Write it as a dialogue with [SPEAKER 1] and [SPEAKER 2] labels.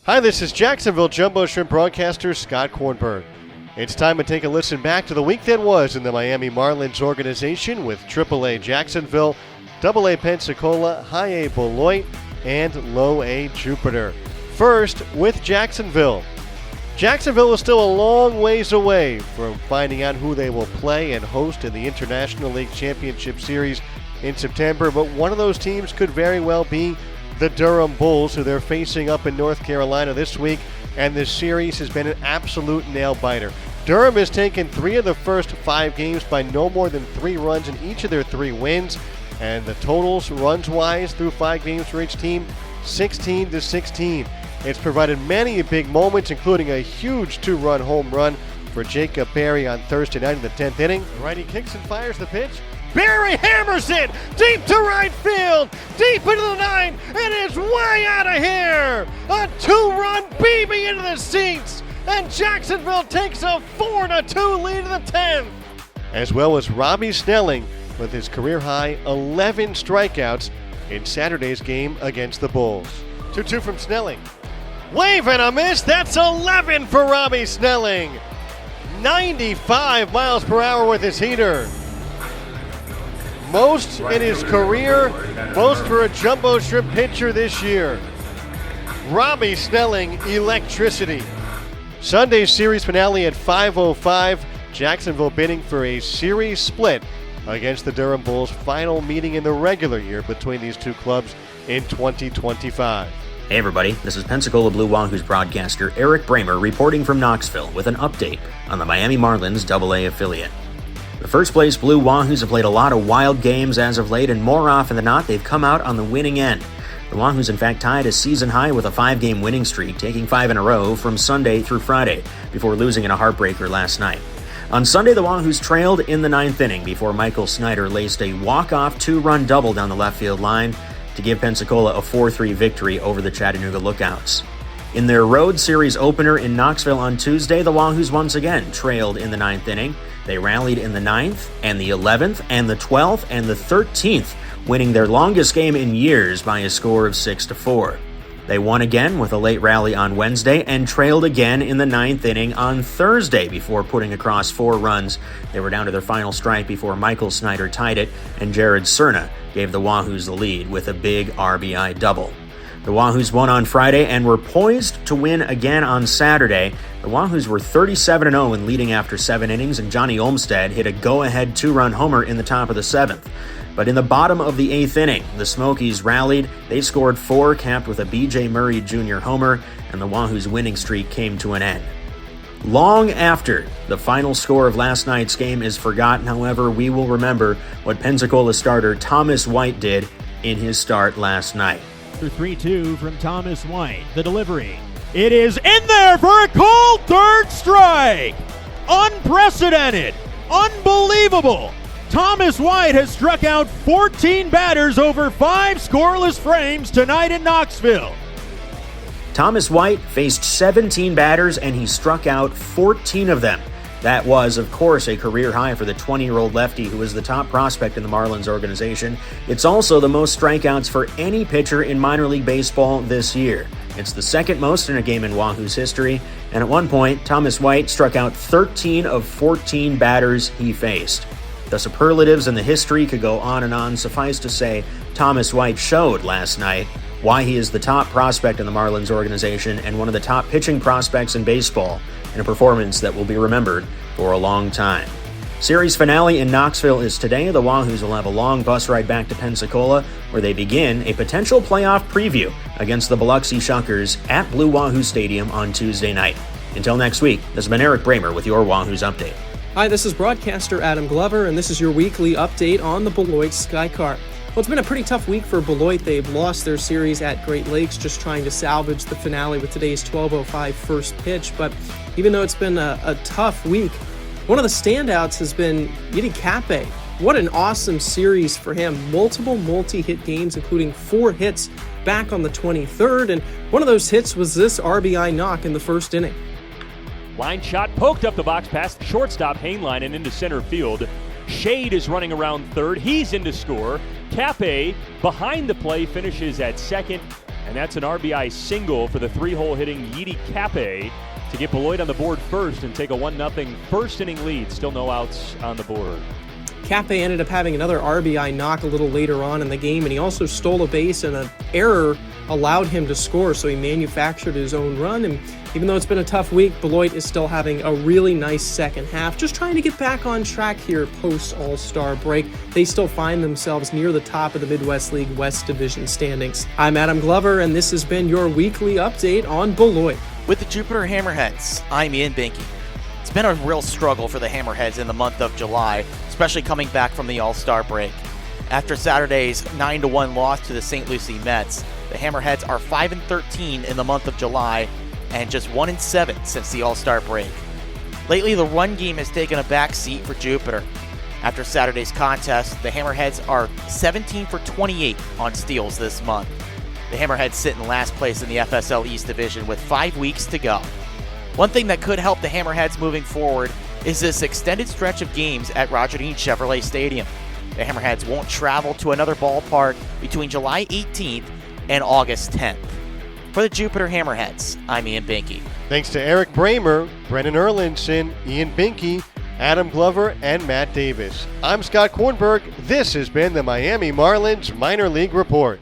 [SPEAKER 1] Hi, this is Jacksonville Jumbo Shrimp broadcaster Scott Kornberg. It's time to take a listen back to the week that was in the Miami Marlins organization with Triple-A Jacksonville, Double-A Pensacola, High-A Beloit, and Low-A Jupiter. First, with Jacksonville. Jacksonville is still a long ways away from finding out who they will play and host in the International League Championship Series in September, but one of those teams could very well be the Durham Bulls, who they're facing up in North Carolina this week, and this series has been an absolute nail-biter. Durham has taken 3 of the first 5 games by no more than 3 runs in each of their 3 wins, and the totals runs-wise through 5 games for each team, 16-16. It's provided many big moments, including a huge 2-run home run for Jacob Berry on Thursday night in the 10th inning. The righty kicks and fires the pitch. Berry hammers it deep to right field, deep into the 9. It is way out of here. A 2-run BB into the seats, and Jacksonville takes a 4-2 lead in the 10th. As well as Robby Snelling with his career-high 11 strikeouts in Saturday's game against the Bulls. 2-2 from Snelling. Wave and a miss. That's 11 for Robby Snelling. 95 miles per hour with his heater. Most in his career, most for a Jumbo Shrimp pitcher this year. Robby Snelling, electricity. Sunday's series finale at 5:05. Jacksonville bidding for a series split against the Durham Bulls. Final meeting in the regular year between these two clubs in 2025.
[SPEAKER 2] Hey everybody, this is Pensacola Blue Wahoos broadcaster Eric Bramer reporting from Knoxville with an update on the Miami Marlins Double-A affiliate. The first place Blue Wahoos have played a lot of wild games as of late, and more often than not, they've come out on the winning end. The Wahoos, in fact, tied a season high with a 5-game winning streak, taking 5 in a row from Sunday through Friday, before losing in a heartbreaker last night. On Sunday, the Wahoos trailed in the 9th inning before Michael Snyder laced a walk-off 2-run double down the left field line to give Pensacola a 4-3 victory over the Chattanooga Lookouts. In their road series opener in Knoxville on Tuesday, the Wahoos once again trailed in the 9th inning. They rallied in the 9th, and the 11th, and the 12th, and the 13th, winning their longest game in years by a score of 6-4. They won again with a late rally on Wednesday and trailed again in the 9th inning on Thursday before putting across 4 runs. They were down to their final strike before Michael Snyder tied it, and Jared Cerna gave the Wahoos the lead with a big RBI double. The Wahoos won on Friday and were poised to win again on Saturday. The Wahoos were 37-0 in leading after 7 innings, and Johnny Olmstead hit a go-ahead 2-run homer in the top of the 7th. But in the bottom of the 8th inning, the Smokies rallied. They scored 4, capped with a B.J. Murray Jr. homer, and the Wahoos' winning streak came to an end. Long after the final score of last night's game is forgotten, however, we will remember what Pensacola starter Thomas White did in his start last night.
[SPEAKER 3] 3-2 from Thomas White. The delivery. It is in there for a called third strike. Unprecedented. Unbelievable. Thomas White has struck out 14 batters over 5 scoreless frames tonight in Knoxville.
[SPEAKER 2] Thomas White faced 17 batters and he struck out 14 of them. That was, of course, a career high for the 20-year-old lefty who is the top prospect in the Marlins organization. It's also the most strikeouts for any pitcher in minor league baseball this year. It's the second most in a game in Wahoos history, and at one point, Thomas White struck out 13 of 14 batters he faced. The superlatives and the history could go on and on. Suffice to say, Thomas White showed last night why he is the top prospect in the Marlins organization and one of the top pitching prospects in baseball, in a performance that will be remembered for a long time. Series finale in Knoxville is today. The Wahoos will have a long bus ride back to Pensacola, where they begin a potential playoff preview against the Biloxi Shuckers at Blue Wahoo Stadium on Tuesday night. Until next week, this has been Eric Bramer with your Wahoos Update.
[SPEAKER 4] Hi, this is broadcaster Adam Glover, and this is your weekly update on the Beloit Sky Car. Well, it's been a pretty tough week for Beloit. They've lost their series at Great Lakes, just trying to salvage the finale with today's 12:05 first pitch. But even though it's been a tough week, one of the standouts has been Yiddy Cappe. What an awesome series for him. Multiple multi-hit games, including 4 hits back on the 23rd. And one of those hits was this RBI knock in the first inning.
[SPEAKER 5] Line shot poked up the box past shortstop Hainline and into center field. Shade is running around third. He's in to score. Cappe, behind the play, finishes at second. And that's an RBI single for the 3-hole hitting Yidi Cape to get Beloit on the board first and take a 1-0 first inning lead. Still no outs on the board.
[SPEAKER 4] Cape ended up having another RBI knock a little later on in the game, and he also stole a base, and an error allowed him to score, so he manufactured his own run. And even though it's been a tough week, Beloit is still having a really nice second half, just trying to get back on track here post All-Star break. They still find themselves near the top of the Midwest League West Division standings. I'm Adam Glover, and this has been your weekly update on Beloit.
[SPEAKER 6] With the Jupiter Hammerheads, I'm Ian Binky. It's been a real struggle for the Hammerheads in the month of July, especially coming back from the All-Star break. After Saturday's 9-1 loss to the St. Lucie Mets, the Hammerheads are 5-13 in the month of July and just 1-7 since the All-Star break. Lately, the run game has taken a back seat for Jupiter. After Saturday's contest, the Hammerheads are 17 for 28 on steals this month. The Hammerheads sit in last place in the FSL East Division with 5 weeks to go. One thing that could help the Hammerheads moving forward is this extended stretch of games at Roger Dean Chevrolet Stadium. The Hammerheads won't travel to another ballpark between July 18th and August 10th. For the Jupiter Hammerheads, I'm Ian Binky.
[SPEAKER 1] Thanks to Eric Bramer, Brennan Erlinson, Ian Binky, Adam Glover, and Matt Davis. I'm Scott Kornberg. This has been the Miami Marlins Minor League Report.